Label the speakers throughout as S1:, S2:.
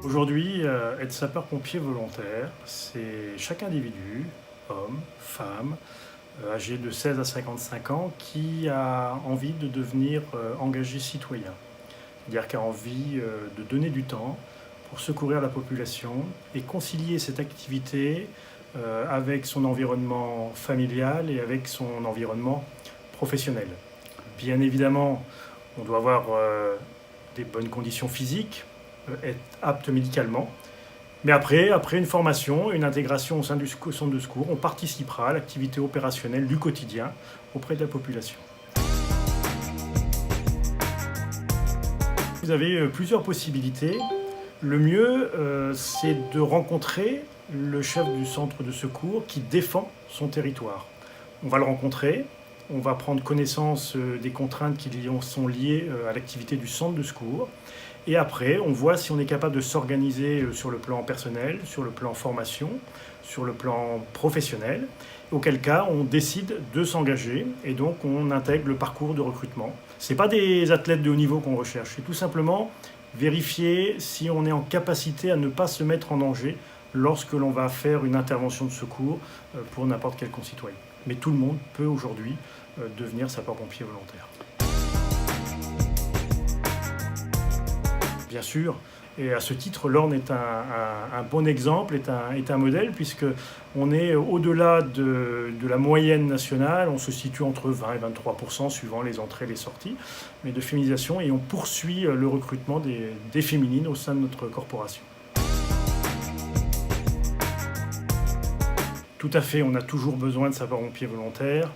S1: Aujourd'hui, être sapeur-pompier volontaire, c'est chaque individu, homme, femme, âgé de 16 à 55 ans, qui a envie de devenir engagé citoyen. C'est-à-dire qui a envie de donner du temps pour secourir la population et concilier cette activité avec son environnement familial et avec son environnement professionnel. Bien évidemment, on doit avoir des bonnes conditions physiques, être apte médicalement. Mais après une formation, une intégration au sein du centre de secours, on participera à l'activité opérationnelle du quotidien auprès de la population. Vous avez plusieurs possibilités. Le mieux, c'est de rencontrer le chef du centre de secours qui défend son territoire. On va le rencontrer, on va prendre connaissance des contraintes qui sont liées à l'activité du centre de secours. Et après, on voit si on est capable de s'organiser sur le plan personnel, sur le plan formation, sur le plan professionnel. Auquel cas, on décide de s'engager et donc on intègre le parcours de recrutement. Ce n'est pas des athlètes de haut niveau qu'on recherche, c'est tout simplement vérifier si on est en capacité à ne pas se mettre en danger lorsque l'on va faire une intervention de secours pour n'importe quel concitoyen. Mais tout le monde peut aujourd'hui devenir sapeur-pompier volontaire. Bien sûr, et à ce titre, l'Orne est un bon exemple, est un modèle, puisqu'on est au-delà de la moyenne nationale, on se situe entre 20 et 23% suivant les entrées et les sorties, mais de féminisation, et on poursuit le recrutement des féminines au sein de notre corporation. Tout à fait, on a toujours besoin de sapeurs-pompiers volontaires.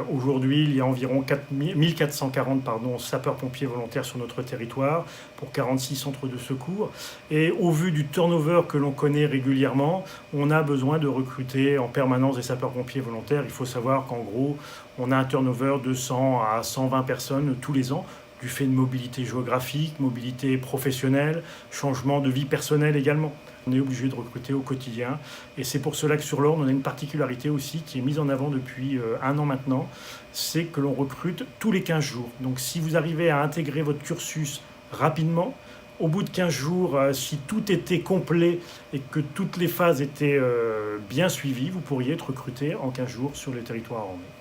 S1: Aujourd'hui, il y a environ 1440 sapeurs-pompiers volontaires sur notre territoire pour 46 centres de secours. Et au vu du turnover que l'on connaît régulièrement, on a besoin de recruter en permanence des sapeurs-pompiers volontaires. Il faut savoir qu'en gros, on a un turnover de 100 à 120 personnes tous les ans, du fait de mobilité géographique, mobilité professionnelle, changement de vie personnelle également. On est obligé de recruter au quotidien et c'est pour cela que sur l'Orne, on a une particularité aussi qui est mise en avant depuis un an maintenant, c'est que l'on recrute tous les 15 jours. Donc si vous arrivez à intégrer votre cursus rapidement, au bout de 15 jours, si tout était complet et que toutes les phases étaient bien suivies, vous pourriez être recruté en 15 jours sur le territoire ornais.